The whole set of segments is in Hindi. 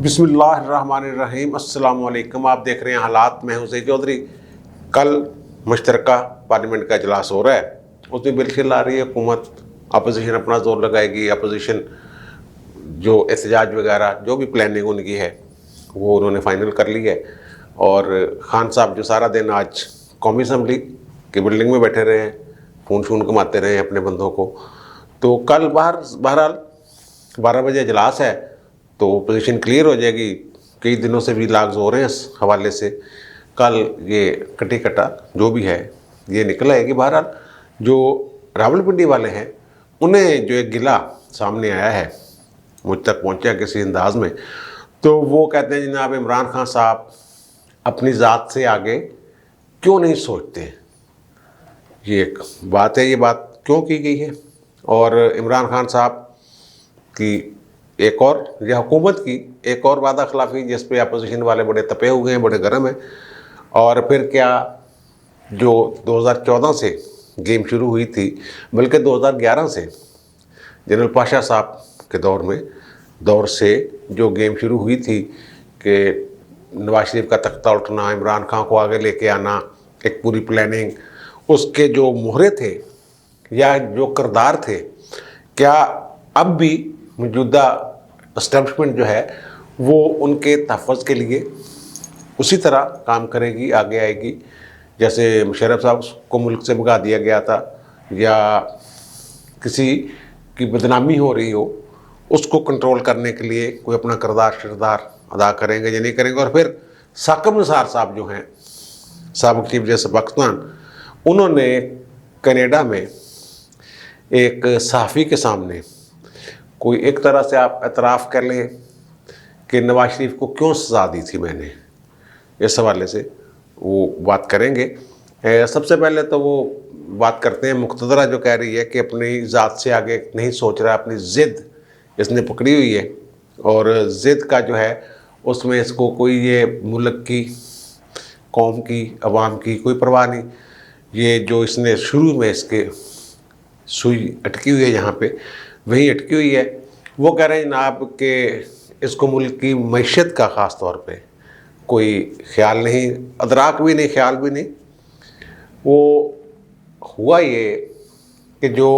बिस्मिल्लाहिर्रहमानिर्रहीम। अस्सलाम वालेकुम। आप देख रहे हैं हालात। मैं हूं सईद चौधरी। कल मुश्तरका पार्लियामेंट का इजलास हो रहा है, उसमें बिल शिल आ रही है। हुकूमत अपोजिशन अपना जोर लगाएगी। अपोजिशन जो एहतजाज वगैरह जो भी प्लानिंग उनकी है वो उन्होंने फाइनल कर ली है। और खान साहब जो सारा दिन आज कौमी असम्बली की बिल्डिंग में बैठे रहे हैं, फ़ोन शून घुमाते रहे अपने बंदों को। तो कल बहरहाल 12 बजे इजलास है तो पोजीशन क्लियर हो जाएगी। कई दिनों से भी लाग्स हो रहे हैं इस हवाले से। कल ये कटी कटा जो भी है ये निकल आएगी। बहरहाल जो रावलपिंडी वाले हैं उन्हें जो एक गिला सामने आया है, मुझ तक पहुंचा किसी अंदाज में, तो वो कहते हैं जनाब इमरान खान साहब अपनी ज़ात से आगे क्यों नहीं सोचते। ये एक बात है, ये बात क्यों की गई है। और इमरान खान साहब की एक और या हुकूमत की एक और वादा खिलाफी जिस पे अपोजिशन वाले बड़े तपे हुए हैं, बड़े गर्म हैं। और फिर क्या जो 2014 से गेम शुरू हुई थी, बल्कि 2011 से जनरल पाशा साहब के दौर से जो गेम शुरू हुई थी कि नवाज शरीफ का तख्ता उठना, इमरान खान को आगे लेके आना, एक पूरी प्लानिंग, उसके जो मोहरे थे या जो किरदार थे, क्या अब भी मौजूदा एस्टेब्लिशमेंट जो है वो उनके तहफ़्फ़ुज़ के लिए उसी तरह काम करेगी, आगे आएगी। जैसे मुशर्रफ साहब को मुल्क से भगा दिया गया था या किसी की बदनामी हो रही हो, उसको कंट्रोल करने के लिए कोई अपना किरदार अदा करेंगे या नहीं करेंगे। और फिर साकिब निसार साहब जो हैं साबिक़ चीफ जस्टिस पाकिस्तान, उन्होंने कनाडा में एक सहाफ़ी के सामने कोई एक तरह से आप एतराफ़ कर लें कि नवाज शरीफ को क्यों सज़ा दी थी मैंने, इस हवाले से वो बात करेंगे। सबसे पहले तो वो बात करते हैं मुक़्तदरा जो कह रही है कि अपनी ज़ात से आगे नहीं सोच रहा, अपनी ज़िद इसने पकड़ी हुई है। और ज़िद का जो है उसमें इसको कोई ये मुल्क की, कौम की, अवाम की कोई परवाह नहीं। ये जो इसने शुरू में इसके सुई अटकी हुई है यहाँ पे, वहीं अटकी हुई है। वो कह रहे हैं जनाब कि इसको मुल्क की मईशत का ख़ास तौर पे कोई ख्याल नहीं, अदराक भी नहीं, ख्याल भी नहीं। वो हुआ ये कि जो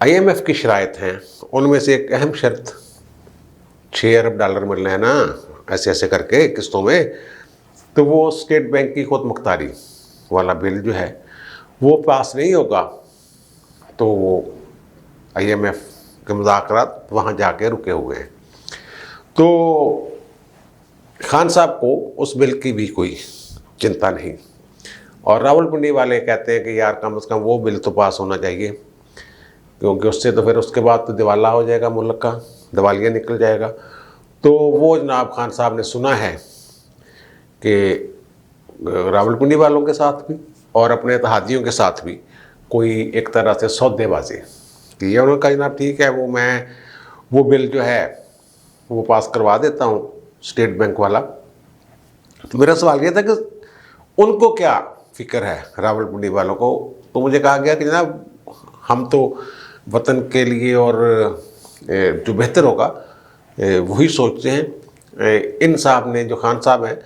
IMF की शराइत हैं उनमें से एक अहम शर्त $6 अरब मिल रहे हैं ना, ऐसे ऐसे करके किस्तों में, तो वो स्टेट बैंक की खुद मुख्तारी वाला बिल जो है वो पास नहीं होगा तो वो IMF के मुज़ाकरात वहाँ जाके रुके हुए हैं। तो खान साहब को उस बिल की भी कोई चिंता नहीं। और रावलपिंडी वाले कहते हैं कि यार कम से कम वो बिल तो पास होना चाहिए, क्योंकि उससे तो फिर उसके बाद तो दिवाला हो जाएगा मुल्क का, दिवालिया निकल जाएगा। तो वो जनाब खान साहब ने सुना है कि रावलपिंडी वालों के साथ भी और अपने इत्तेहादियों के साथ भी कोई एक तरह से सौदेबाजी की है। उन्होंने कहा जनाब ठीक है, वो बिल जो है वो पास करवा देता हूँ, स्टेट बैंक वाला। तो मेरा सवाल ये था कि उनको क्या फ़िक्र है रावलपिंडी वालों को। तो मुझे कहा गया कि जनाब हम तो वतन के लिए और जो बेहतर होगा वही सोचते हैं। इन साहब ने, जो खान साहब हैं,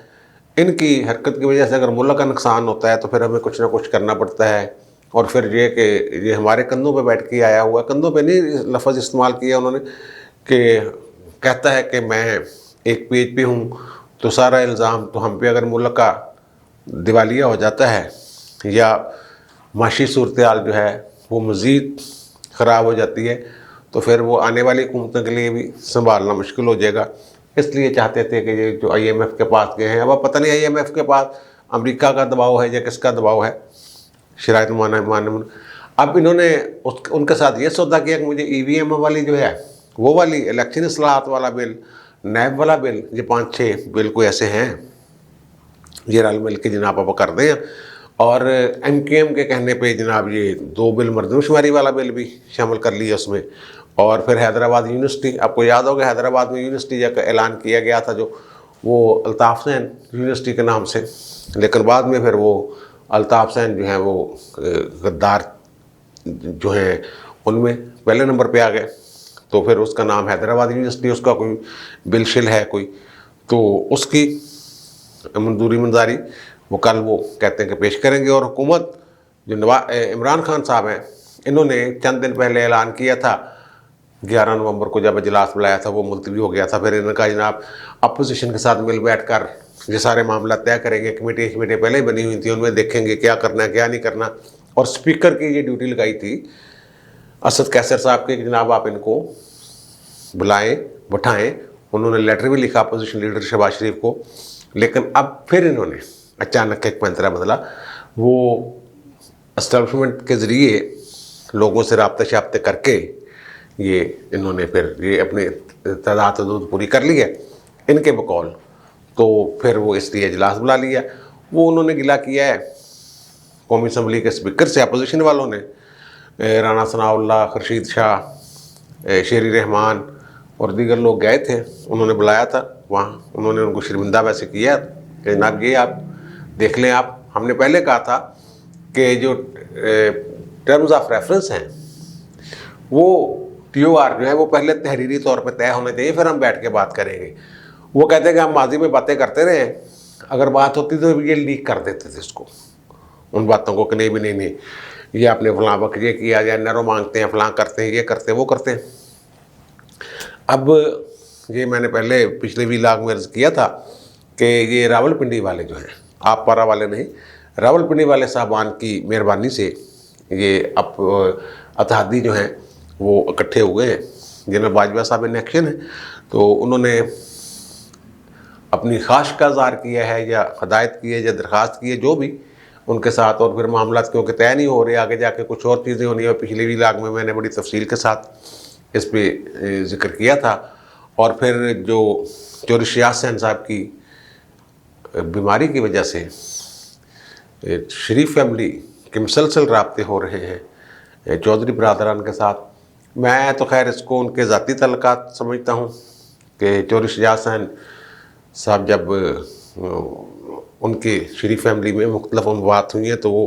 इनकी हरकत की वजह से अगर मुल्क का नुकसान होता है तो फिर हमें कुछ ना कुछ करना पड़ता है। और फिर ये कि ये हमारे कंधों पे बैठ के आया हुआ, कंधों पे नहीं लफ्ज़ इस्तेमाल किया उन्होंने, कि कहता है कि मैं एक पेज पे हूँ तो सारा इल्ज़ाम तो हम पे, अगर मुल्क का दिवालिया हो जाता है या माशी सूरत हाल जो है वो मज़ीद ख़राब हो जाती है तो फिर वो आने वाली हुकूमतों के लिए भी संभालना मुश्किल हो जाएगा। इसलिए चाहते थे कि ये जो IMF के पास गए हैं, अब पता नहीं IMF के पास अमेरिका का दबाव है या किसका दबाव है, शराइत माने। अब इन्होंने उनके साथ ये सौदा किया कि मुझे EVM वाली जो है वो वाली इलेक्शन इस्लाहात वाला बिल, नैब वाला बिल, ये 5-6 बिल कोई ऐसे हैं ये रल मिल के जनाब आप कर दें। और MKM के कहने पे जनाब ये 2 बिल मरदमशुमारी वाला बिल भी शामिल कर लिया उसमें। और फिर हैदराबाद यूनिवर्सिटी, आपको याद होगा हैदराबाद में यूनिवर्सिटी का ऐलान किया गया था जो वो अल्ताफ़ हुसैन यूनिवर्सिटी के नाम से, लेकिन बाद में फिर वो अल्ताफ़ हुसैन जो हैं वो गद्दार जो हैं उनमें पहले नंबर पे आ गए। तो फिर उसका नाम हैदराबाद यूनिवर्सिटी, उसका कोई बिल शिल है कोई, तो उसकी मंजूरी वो कल वो कहते हैं कि पेश करेंगे। और हुकूमत जो इमरान खान साहब हैं, इन्होंने चंद दिन पहले ऐलान किया था 11 नवंबर को जब इजलास बुलाया था वो मुलतवी हो गया था। फिर इन्होंने कहा जनाब अपोजिशन के साथ मिल बैठ कर ये सारे मामला तय करेंगे। कमेटी पहले ही बनी हुई थी, उनमें देखेंगे क्या करना है क्या नहीं करना। और स्पीकर की ये ड्यूटी लगाई थी असद कैसर साहब के, जनाब आप इनको बुलाएं बैठाएं। उन्होंने लेटर भी लिखा अपोजिशन लीडर शहबाज शरीफ को, लेकिन अब फिर इन्होंने अचानक एक मंत्रा बदला। वो एस्टेब्लिशमेंट के ज़रिए लोगों से रब्ता शाब्ते करके ये इन्होंने फिर ये अपनी तादाद हदूद पूरी कर ली है इनके बकौल। तो फिर वो इसलिए इजलास बुला लिया। वो उन्होंने गिला किया है कौमी असम्बली के स्पीकर से, अपोजिशन वालों ने, राना सनाउल्लाह, खर्शीद शाह, शेरी रहमान और दीगर लोग गए थे, उन्होंने बुलाया था वहाँ। उन्होंने उनको शर्मिंदा वैसे किया कि जनाब ये आप देख लें, आप हमने पहले कहा था कि जो टर्म्स ऑफ रेफरेंस हैं वो TOR जो है वो पहले तहरीरी तौर पे तय होने चाहिए, फिर हम बैठ के बात करेंगे। वो कहते हैं कि हम माजी में बातें करते रहे, अगर बात होती तो ये लीक कर देते थे इसको, उन बातों को कि नहीं भी नहीं ये आपने फलां वक्त ये किया, या नरो मांगते हैं, फलां करते हैं, ये करते हैं, वो करते हैं। अब ये मैंने पहले पिछले व्लॉग में अर्ज़ किया था कि ये रावलपिंडी वाले जो हैं, आप पारा वाले नहीं, रावलपिंडी वाले साहबान की मेहरबानी से ये अब अतहादी जो हैं वो इकट्ठे हुए हैं, जिन्हें बाजवा साहब इन एक्शन है। तो उन्होंने अपनी ख्वाहिश का इज़हार किया है या हदायत की है या दरख्वास्त की है, जो भी उनके साथ। और फिर मामला क्योंकि तय नहीं हो रहे, आगे जाके कुछ और चीज़ें होनी है। पिछले व्लॉग में मैंने बड़ी तफसील के साथ इस पर जिक्र किया था। और फिर जो चौधरी यासिन साहब की बीमारी की वजह से शरीफ फैमिली के मुसलसल राब्ते हो रहे हैं चौधरी बरदरान के साथ। मैं तो खैर इसको उनके ज़ाती तल्लुकात समझता हूँ कि चौधरी यासिन साहब जब उनकी शरीफ फैमिली में मुख्तलिफ बात हुई है तो वो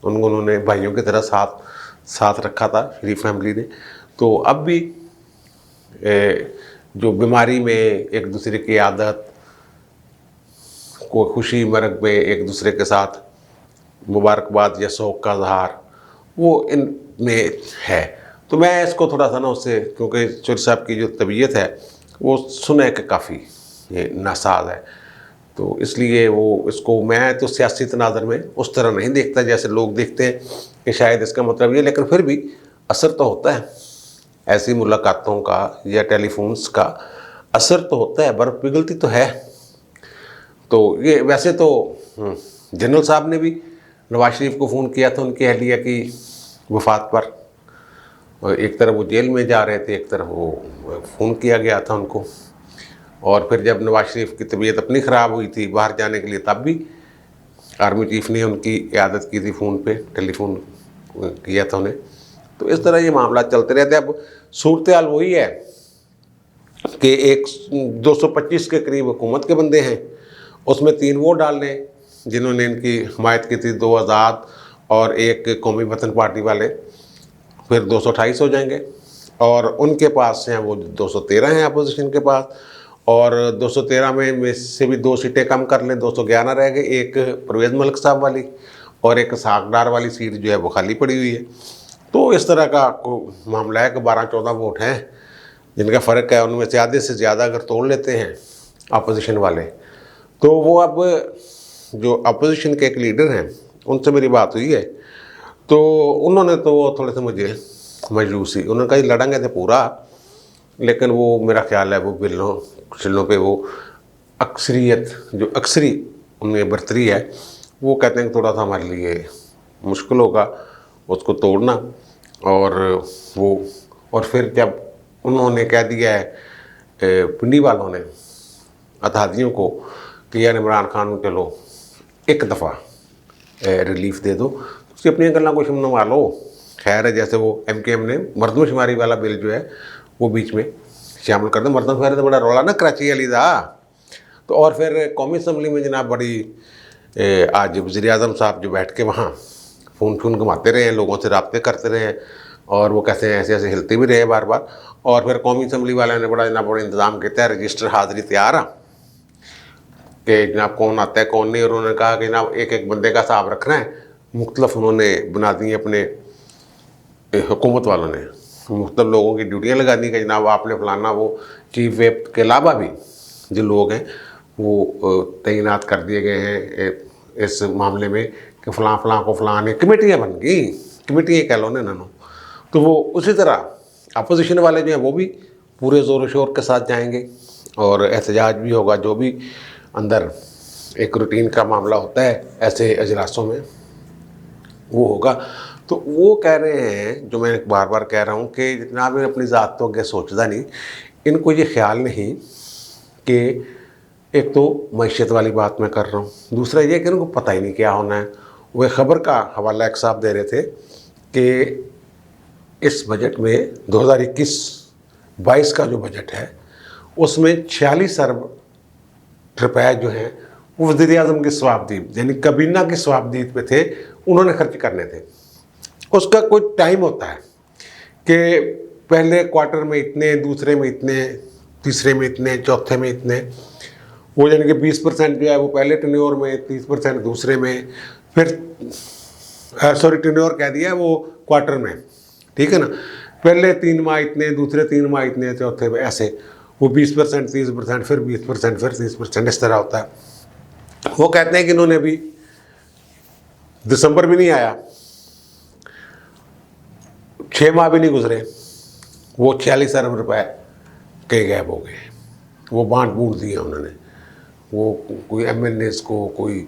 उन्होंने भाइयों की तरह साथ रखा था शरीफ फैमिली ने। तो अब भी जो बीमारी में एक दूसरे की आदत को खुशी मरग में एक दूसरे के साथ मुबारकबाद या शौक़ का इज़हार वो इनमें है। तो मैं इसको थोड़ा सा ना उससे, क्योंकि चौधरी साहब की जो तबीयत है वो सुने के काफ़ी नासाज है, तो इसलिए वो इसको मैं तो सियासी तनाज़र में उस तरह नहीं देखता जैसे लोग देखते हैं कि शायद इसका मतलब ये, लेकिन फिर भी असर तो होता है ऐसी मुलाकातों का या टेलीफोन्स का असर तो होता है, बर्फ़ पिघलती तो है। तो ये वैसे तो जनरल साहब ने भी नवाज शरीफ को फ़ोन किया था उनकी अहलिया की वफ़ात पर, और एक तरफ वो जेल में जा रहे थे, एक तरफ वो फ़ोन किया गया था उनको। और फिर जब नवाज शरीफ की तबीयत अपनी ख़राब हुई थी बाहर जाने के लिए, तब भी आर्मी चीफ ने उनकी इयादत की थी, फ़ोन पे टेलीफोन किया था उन्हें। तो इस तरह ये मामला चलते रहते हैं। अब सूरत हाल वही है कि 225 के करीब हुकूमत के बंदे हैं, उसमें 3 वो डालने जिन्होंने इनकी हमायत की थी, 2 आज़ाद और एक कौमी वतन पार्टी वाले, फिर 228 हो जाएंगे। और उनके पास हैं वो 213 हैं अपोजिशन के पास, और 213 में से भी 2 सीटें कम कर लें, 211 रह गए। एक परवेज़ मलिक साहब वाली और एक सागडार वाली सीट जो है वो खाली पड़ी हुई है। तो इस तरह का मामला है कि 12-14 वोट हैं जिनका फ़र्क है, उनमें से आधे से ज़्यादा अगर तोड़ लेते हैं अपोजिशन वाले, तो वो अब जो अपोजिशन के एक लीडर हैं उनसे मेरी बात हुई है, तो उन्होंने तो वो थोड़े से मुझे मजबूसी, उन्होंने कहा लड़ेंगे थे पूरा, लेकिन वो मेरा ख्याल है वो बिलों छिलों पे वो अक्सरियत जो अक्सरी उनमें बरतरी है, वो कहते हैं कि थोड़ा सा हमारे लिए मुश्किल होगा उसको तोड़ना। और फिर जब उन्होंने कह दिया है पिंडी वालों ने अतहादियों को कि यार इमरान खान को चलो एक दफ़ा रिलीफ दे दो, उसकी अपनी गल्ला को शुमनवा लो। खैर है, जैसे वो MKM ने मरदमशुमारी वाला बिल जो है वो बीच में शामिल कर दो। मरदमशुमारी तो बड़ा रौला ना कराची वाली था। तो और फिर कौमी असम्बली में जनाब बड़ी आज वज़ीर आज़म साहब जो बैठ के वहाँ फ़ोन घुमाते रहे हैं, लोगों से रब्ते करते रहे हैं, और वो कहते हैं ऐसे ऐसे हिलते भी रहे बार बार। और फिर कौमी असम्बली वाले ने बड़ा जनाब बड़ा इंतज़ाम किया, रजिस्टर हाज़िरी तैयार आ कि जनाब कौन आता है कौन नहीं। और उन्होंने कहा कि जनाब एक एक बंदे का हिसाब रखना है। मुख्तलिफ उन्होंने बना दी अपने हुकूमत वालों ने मुख्तलिफ लोगों की ड्यूटियाँ लगा दी कि जनाब आपने फलाना, वो चीफ व्हिप के अलावा भी जो लोग हैं वो तैनात कर दिए गए हैं इस मामले में कि फ़लाँ फ़लाँ को फ़लाँ ने कमेटियाँ बन गई, कमेटियाँ कह लो ना इन्होंने। तो वो उसी तरह अपोजिशन वाले जो हैं वो भी पूरे ज़ोर शोर के साथ जाएंगे और एहतजाज भी होगा। जो भी अंदर एक रूटीन का मामला होता है ऐसे अजलासों में वो होगा। तो वो कह रहे हैं, जो मैं बार बार कह रहा हूँ कि जनाब अपनी ज़ात तो आगे सोचता नहीं, इनको ये ख्याल नहीं कि एक तो मईशत वाली बात मैं कर रहा हूँ, दूसरा ये कि इनको पता ही नहीं क्या होना है। वह ख़बर का हवाला एक साहब दे रहे थे कि इस बजट में 2021-22 का जो बजट है उसमें 46 अरब रुपए जो हैं वो वज़ीर आज़म की स्वाबदीद यानी काबीना की स्वाबदीद पे थे, उन्होंने खर्च करने थे। उसका कोई टाइम होता है कि पहले क्वार्टर में इतने, दूसरे में इतने, तीसरे में इतने, चौथे में इतने। वो यानी कि 20% जो है वो पहले टेन्योर में, 30% दूसरे में, फिर टेन्योर कह दिया वो क्वार्टर में, ठीक है ना। पहले 3 माह इतने, दूसरे 3 माह इतने, चौथे में ऐसे वो 20%, 30%, फिर 20%, फिर 30%, इस तरह होता है। वो कहते हैं कि इन्होंने अभी दिसंबर भी नहीं आया, 6 माह भी नहीं गुजरे, वो 46 अरब रुपए के गैप हो गए। वो बांट बूट दिए उन्होंने, वो कोई MNAs को, कोई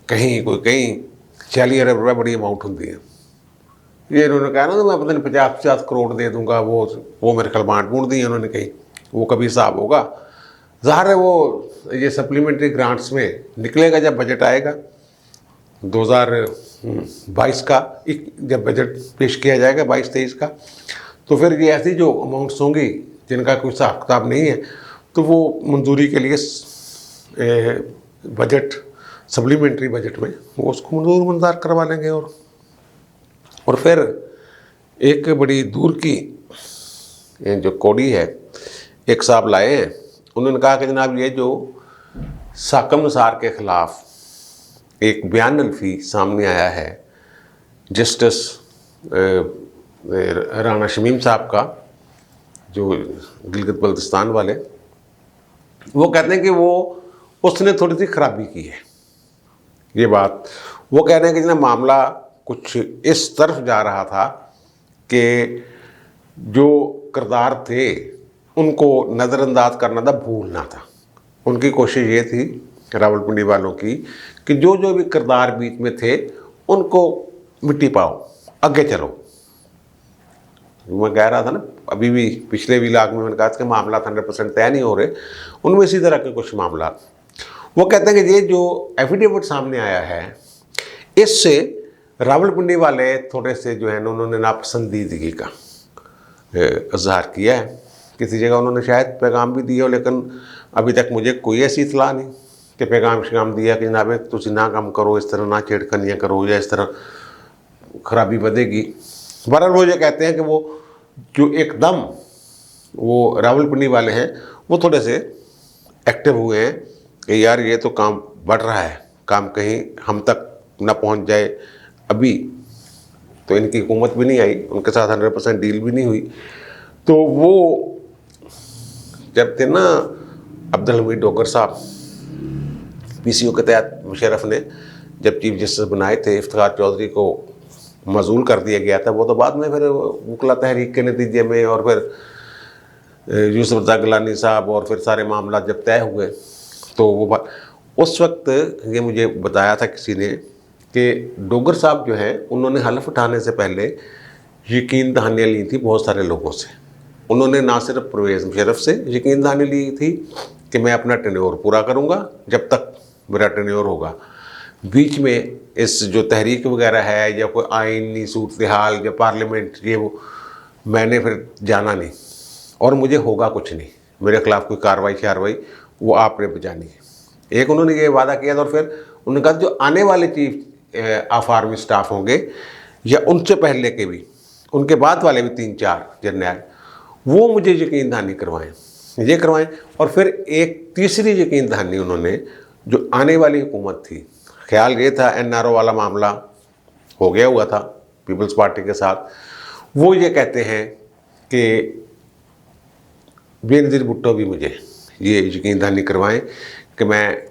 कहीं 46 अरब रुपये बड़ी अमाउंट होती है। ये इन्होंने कहा ना तो मैं पता नहीं 50-50 करोड़ दे दूंगा, वो मेरे ख्याल बांट बूट दिए उन्होंने कहीं, वो कभी हिसाब होगा। ज़ाहिर है वो ये सप्लीमेंट्री ग्रांट्स में निकलेगा जब बजट आएगा 2022 का, जब बजट पेश किया जाएगा 22-23 का, तो फिर ये ऐसी जो अमाउंट्स होंगी जिनका कोई हिसाब किताब नहीं है तो वो मंजूरी के लिए बजट सप्लीमेंट्री बजट में वो उसको मंजूर करवा लेंगे। और फिर एक बड़ी दूर की जो कौड़ी है एक साहब लाए हैं, उन्होंने कहा कि जनाब ये जो साकम निसार के ख़िलाफ़ एक बयान अल्फी सामने आया है जस्टिस राना शमीम साहब का, जो गिलगित बल्तिस्तान वाले, वो कहते हैं कि वो उसने थोड़ी सी खराबी की है। ये बात वो कह रहे हैं कि जनाब मामला कुछ इस तरफ जा रहा था कि जो किरदार थे उनको नज़रअंदाज करना था, भूलना था। उनकी कोशिश ये थी रावलपिंडी वालों की कि जो जो भी किरदार बीच में थे उनको मिट्टी पाओ, आगे चलो। मैं कह रहा था ना अभी भी पिछले व्लॉग में मैंने कहा कि मामला 100% तय नहीं हो रहे, उनमें इसी तरह के कुछ मामला। वो कहते हैं कि ये जो एफिडेविट सामने आया है इससे रावलपिंडी वाले थोड़े से जो है ना उन्होंने नापसंदीदगी का इजहार किया है। किसी जगह उन्होंने शायद पैगाम भी दिया हो, लेकिन अभी तक मुझे कोई ऐसी इतला नहीं कि पैगाम शिगाम दिया कि जनाब तुसी ना काम करो, इस तरह ना छेड़खानियाँ करो या इस तरह खराबी बढ़ेगी। बहरहाल वो ये कहते हैं कि वो जो एकदम वो रावलपिंडी वाले हैं वो थोड़े से एक्टिव हुए हैं कि यार ये तो काम बढ़ रहा है, काम कहीं हम तक ना पहुंच जाए। अभी तो इनकी हुकूमत भी नहीं आई, उनके साथ 100% डील भी नहीं हुई। तो वो जब थे ना अब्दुल हमीद डोगर साहब, PCO के तहत मुशर्रफ ने जब चीफ जस्टिस बनाए थे, इफ्तिखार चौधरी को मजूल कर दिया गया था। वो तो बाद में फिर वकला तहरीक के नतीजे में और फिर यूसुफ रज़ा गिलानी साहब और फिर सारे मामला जब तय हुए तो वो उस वक्त ये मुझे बताया था किसी ने कि डोगर साहब जो हैं उन्होंने हलफ उठाने से पहले यकीन दहानियाँ ली थी बहुत सारे लोगों से। उन्होंने ना सिर्फ परवेज़ मुशर्रफ से यकीन दहानी ली थी कि मैं अपना टेन्योर पूरा करूँगा जब तक मेरा टेन्योर होगा। बीच में इस जो तहरीक वगैरह है या कोई आइनी सूरत हाल या पार्लियामेंट ये वो मैंने फिर जाना नहीं और मुझे होगा कुछ नहीं, मेरे खिलाफ कोई कार्रवाई वो आपने बजानी है। एक उन्होंने ये वादा किया था और फिर उन्होंने कहा जो आने वाले चीफ ऑफ आर्मी स्टाफ होंगे या उनसे पहले के भी उनके बाद वाले भी 3-4 जर्नैल, वो मुझे यकीन दहानी करवाएं, ये करवाएं। और फिर एक तीसरी यकीन दहानी उन्होंने, जो आने वाली हुकूमत थी, ख्याल ये था NRO वाला मामला हो गया हुआ था पीपल्स पार्टी के साथ, वो ये कहते हैं कि बेनज़ीर भुट्टो भी मुझे ये यकीन दहानी करवाएं कि मैं,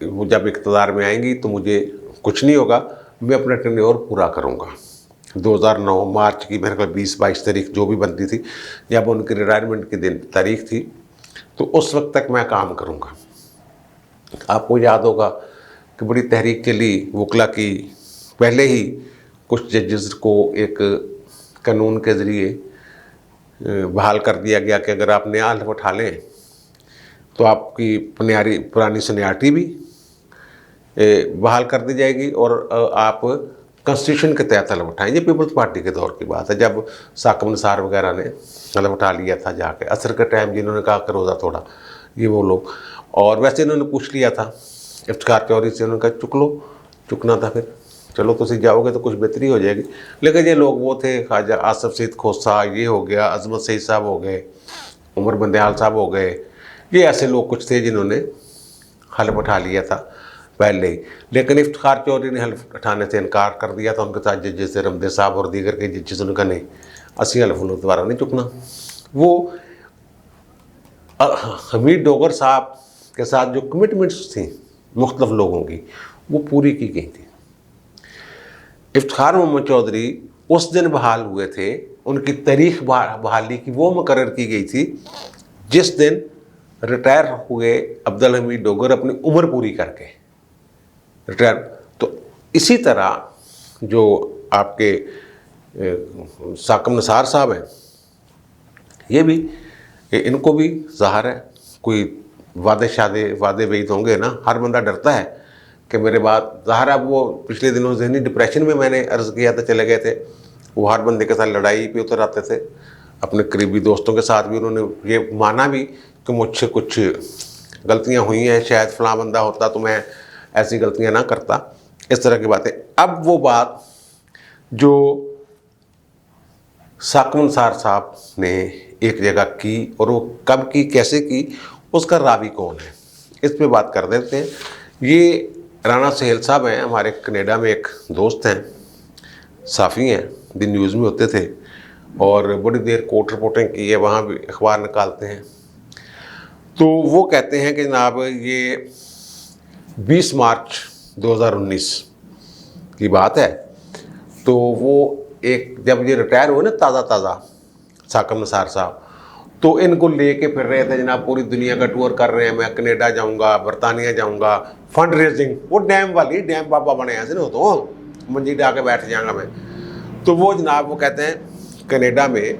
वो जब इक़्तिदार में आएंगी तो मुझे कुछ नहीं होगा, मैं अपना टेन्योर पूरा करूँगा। 2009 मार्च की मेरे ख्याल 20-22 तारीख जो भी बनती थी, जब उनकी रिटायरमेंट की दिन तारीख थी, तो उस वक्त तक मैं काम करूँगा। आपको याद होगा कि बड़ी तहरीक चली वकला की, पहले ही कुछ जजेस को एक कानून के ज़रिए बहाल कर दिया गया कि अगर आप नया हल्फ उठा लें तो आपकी पुरानी सीनियरिटी भी बहाल कर दी जाएगी और आप कॉन्स्टिट्यूशन के तहत हल्फ उठाएं। ये पीपल्स पार्टी के दौर की बात है, जब साकिब निसार वगैरह ने हल्फ उठा लिया था जाके, असर के टाइम जिन्होंने कहा कि रोज़ा तोड़ा, ये वो लोग। और वैसे इन्होंने पूछ लिया था इफ्तिखार चौधरी से, उन्होंने कहा चुक लो, चुकना था फिर चलो तुम जाओगे तो कुछ बेहतरी हो जाएगी। लेकिन ये लोग वो थे, ख्वाजा आसफ सईद खोसा ये हो गया, अजमत सईद साहब हो गए, उमर बंदेहाल साहब हो गए, ये ऐसे लोग कुछ थे जिन्होंने हल्फ उठा लिया था पहले ही। लेकिन इफ्तिखार चौधरी ने हल्फ उठाने से इनकार कर दिया था। उनके साथ जजेस से रमदे साहब और दीगर के जजेस, उनका नहीं, असी हल्फ दोबारा नहीं चुकना। वो हमीद डोगर साहब के साथ जो कमिटमेंट्स थी मुख्तलिफ लोगों की, वो पूरी की गई थी। इफ्तिखार मोहम्मद चौधरी उस दिन बहाल हुए थे, उनकी तारीख बहाली की वो मुकर्रर की गई थी जिस दिन रिटायर हुए अब्दुल हमीद डोगर अपनी उम्र पूरी करके रिटायर। तो इसी तरह जो आपके साकिब निसार साहब हैं, ये भी, इनको भी ज़ाहिर है कोई वादे वईद होंगे ना, हर बंदा डरता है कि मेरे बाद, ज़ाहिर है वो पिछले दिनों ज़हनी डिप्रेशन में मैंने अर्ज़ किया था चले गए थे, वो हर बंदे के साथ लड़ाई पे उतर आते थे, अपने करीबी दोस्तों के साथ भी उन्होंने ये माना भी कि मुझसे कुछ गलतियां हुई हैं, शायद फ़लाँ बंदा होता तो मैं ऐसी गलतियां ना करता, इस तरह की बातें। अब वो बात जो साकिब निसार साहब ने एक जगह की और वो कब की, कैसे की, उसका रावी कौन है, इस पे बात कर देते हैं। ये राना सहेल साहब हैं, हमारे कनाडा में एक दोस्त हैं, साफ़ी हैं, दिन न्यूज़ में होते थे और बड़ी देर कोर्ट रिपोर्टिंग की है, वहाँ भी अखबार निकालते हैं। तो वो कहते हैं कि जनाब ये 20 मार्च 2019 की बात है, तो वो एक जब ये रिटायर हुए ना ताज़ा साकिब निसार साहब, तो इनको लेके फिर रहे थे जनाब, पूरी दुनिया का टूर कर रहे हैं, मैं कनाडा जाऊंगा, बरतानिया जाऊंगा, फंड रेजिंग, वो डैम वाली, डैम बाबा बने ऐसे ना, तो मंजी डा के बैठ जाऊंगा मैं। तो वो जनाब वो कहते हैं कनाडा में,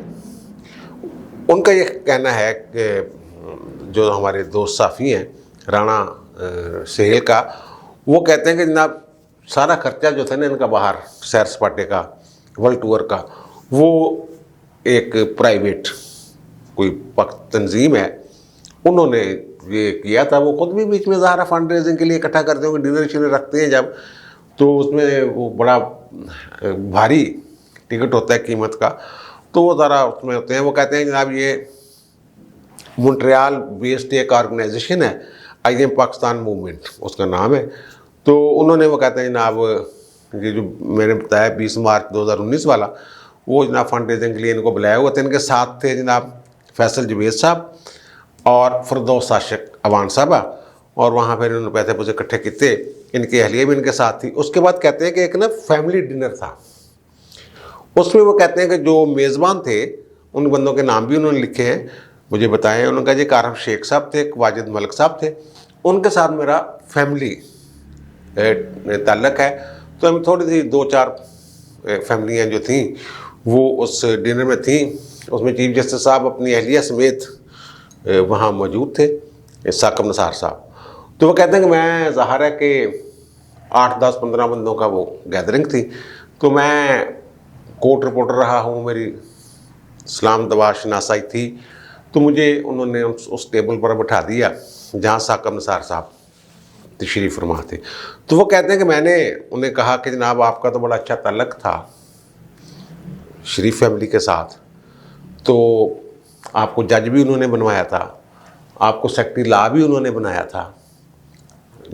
उनका ये कहना है कि जो हमारे दोस्त साफ़ी हैं राना सहेल का, वो कहते हैं कि जनाब सारा खर्चा जो था ना इनका बाहर सैर सपाटे का, वर्ल्ड टूर का, वो एक प्राइवेट कोई तंजीम है, उन्होंने ये किया था। वो खुद भी बीच में ज़ाहिर फंड रेजिंग के लिए इकट्ठा करते होंगे, डिनर शिनर रखते हैं जब, तो उसमें वो बड़ा भारी टिकट होता है कीमत का, तो वो ज़रा उसमें होते हैं। वो कहते हैं जनाब ये मॉन्ट्रियल बेस्ड एक ऑर्गेनाइजेशन है, IM पाकिस्तान मूवमेंट उसका नाम है। तो उन्होंने वो कहते हैं जनाब ये जो मैंने बताया 20 मार्च 2019 वाला, वो जनाब फंड रेजिंग के लिए इनको बुलाया हुआ था। इनके साथ थे जनाब फैसल जवेद साहब और फिरदौस आशिक अवान साहबा, और वहाँ पर इन्होंने पैसे इकट्ठे किए, इनकी अहलिया भी इनके साथ थी। उसके बाद कहते हैं कि एक ना फैमिली डिनर था, उसमें वो कहते हैं कि जो मेज़बान थे उन बंदों के नाम भी उन्होंने लिखे हैं, मुझे बताए हैं। उन्होंने कहा जी कारफ शेख साहब थे, वाजिद मलिक साहब थे, उनके साथ मेरा फैमिली ताल्लुक़ है। तो हम थोड़ी सी 2-4 फैमिलियाँ जो थीं वो उस डिनर में थीं, उसमें चीफ जस्टिस साहब अपनी अहलिया समेत वहाँ मौजूद थे, साकिब निसार साहब। तो वो कहते हैं कि मैं ज़ाहिर है कि 8-10-15 बंदों का वो गैदरिंग थी, तो मैं कोर्ट रिपोर्टर रहा हूँ, मेरी इस्लाम दवा शनासाई थी, तो मुझे उन्होंने उस टेबल पर बैठा दिया जहाँ साकिब निसार साहब तशरीफ़ फरमा थे। तो वो कहते हैं कि मैंने उन्हें कहा कि जनाब आपका तो बड़ा अच्छा ताल्लुक़ था शरीफ फैमिली के साथ, तो आपको जज भी उन्होंने बनवाया था, आपको सेक्रेटरी लॉ भी उन्होंने बनाया था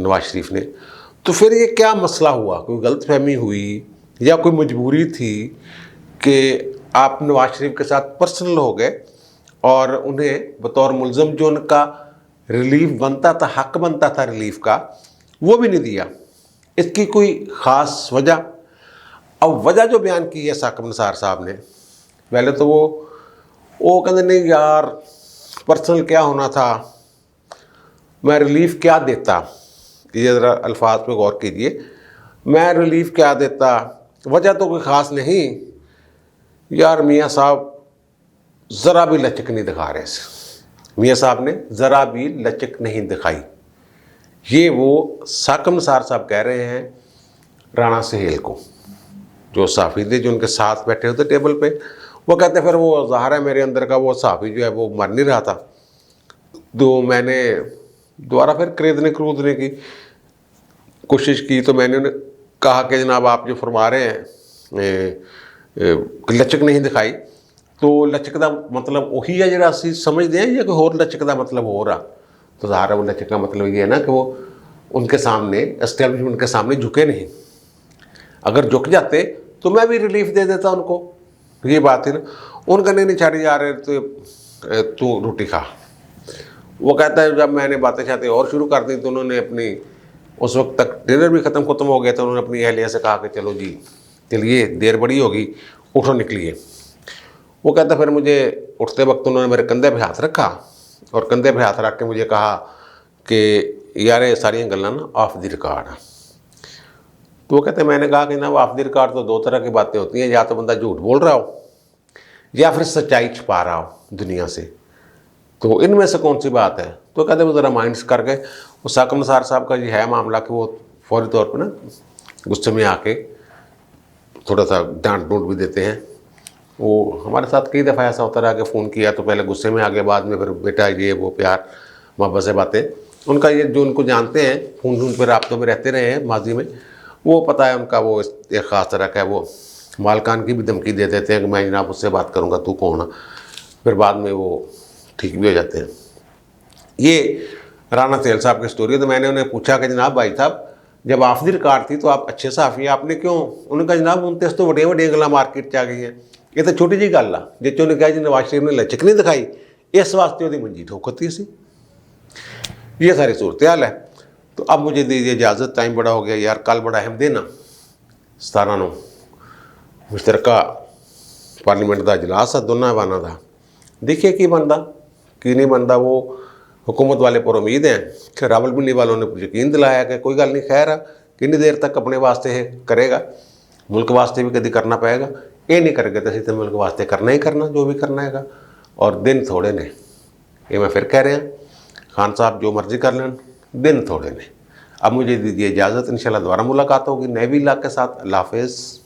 नवाज शरीफ ने। तो फिर ये क्या मसला हुआ? कोई गलतफहमी हुई या कोई मजबूरी थी कि आप नवाज शरीफ के साथ पर्सनल हो गए और उन्हें बतौर मुल्ज़म जो उनका रिलीफ बनता था, हक बनता था रिलीफ का, वो भी नहीं दिया? इसकी कोई ख़ास वजह? अब वजह जो बयान की है साकिब निसार साहब ने, पहले तो वो कहते नहीं यार पर्सनल क्या होना था, मैं रिलीफ क्या देता। ये ज़रा अल्फाज पे गौर कीजिए, मैं रिलीफ क्या देता, वजह तो कोई ख़ास नहीं यार। मियाँ साहब ज़रा भी लचक नहीं दिखा रहे थे, मियाँ साहब ने ज़रा भी लचक नहीं दिखाई। ये वो साकिब निसार साहब कह रहे हैं राणा सहेल को, जो सहाफ़ी थे जो उनके साथ बैठे होते टेबल पे। वो कहते फिर वो ज़ाहिर है मेरे अंदर का वो सहाफ़ी जो है वो मर नहीं रहा था, तो मैंने दोबारा फिर खरीदने की कोशिश की। तो मैंने उन्हें कहा कि जनाब आप जो फरमा रहे हैं लचक नहीं दिखाई, तो लचक का मतलब वही है जरा असी समझते हैं या कोई और लचक का मतलब हो रहा? तो ज़ाहिर है वो लचक का मतलब ये है ना कि वो उनके सामने एस्टेब्लिशमेंट के सामने झुके नहीं। अगर झुक जाते तो मैं भी रिलीफ दे देता उनको, ये बात है ना। उनका नहीं छाड़ी जा रहे तो तू रोटी खा। वो कहता है जब मैंने बातें शातें और शुरू कर दी तो उन्होंने अपनी, उस वक्त तक डिनर भी ख़त्म हो गया था, उन्होंने अपनी अहलिया से कहा कि चलो जी चलिए देर बड़ी होगी, उठो निकलिए। वो कहता फिर मुझे उठते वक्त उन्होंने मेरे कंधे पे हाथ रखा और कंधे पे हाथ रख के मुझे कहा कि यार ये सारियाँ गल्लां ना ऑफ द रिकॉर्ड। तो वो कहते मैंने कहा कि ना वो ऑफ द रिकॉर्ड तो दो तरह की बातें होती हैं, या तो बंदा झूठ बोल रहा हो या फिर सच्चाई छुपा रहा हो दुनिया से, तो इनमें से कौन सी बात है? तो कहते वो ज़रा माइंड्स करके, वो साकिब निसार साहब का ये है मामला कि वो फौरी तौर पर ना गुस्से में आके थोड़ा सा डांट डूंट भी देते हैं। वो हमारे साथ कई दफ़ा ऐसा होता रहा कि फ़ोन किया तो पहले गुस्से में आ गए, बाद में फिर बेटा ये वो प्यार मोहब्बत से बातें। उनका ये जो उनको जानते हैं, फ़ोन पर राब्तों में रहते रहे हैं माजी में, वो पता है उनका वो एक ख़ास तरह का है। वो मालकान की भी धमकी दे देते हैं कि मैं जनाब उससे बात करूँगा, तू कौन है, फिर बाद में वो ठीक भी हो जाते हैं। ये राणा सहेल साहब की स्टोरी है। तो मैंने उन्हें पूछा कि जनाब भाई साहब जब ऑफ द रिकॉर्ड थी तो आप अच्छे सहाफ़ी, आपने क्यों? उन्होंने कहा जनाब उनते तो वड्डियां वड्डियां गल्लां मार्केट च आ गई हैं, ये तो छोटी जी गल आ जिस उन्हें कहा जी नवाज शरीफ ने लचक नहीं दिखाई, इस वास्ते वो मंजी ठोकती सी। ये सारी सूरत हाल है। तो अब मुझे दीजिए इजाज़त, टाइम बड़ा हो गया यार। कल बड़ा अहम दिन आ, 17 नूं मुश्तरका पार्लीमेंट का इजलास है दोनों ऐवानां का। देखिए की बनता की नहीं बनता। वो हुकूमत वाले पर उम्मीद हैं कि रावलपिंडी वालों ने यकीन दिलाया कि कोई गल नहीं, खैर है कितनी देर तक अपने वास्ते करेगा, मुल्क वास्ते भी कभी करना पएगा, ये नहीं करेगा तो असीं तो मुल्क वास्ते करना ही करना जो भी करना है। और दिन थोड़े ने, ये मैं फिर कह रहा, खान साहब जो मर्जी कर लें, दिन थोड़े ने। अब मुझे दीजिए इजाज़त, इंशाल्लाह दोबारा मुलाकात होगी नए व्लॉग के साथ। अल्लाह हाफ़िज़।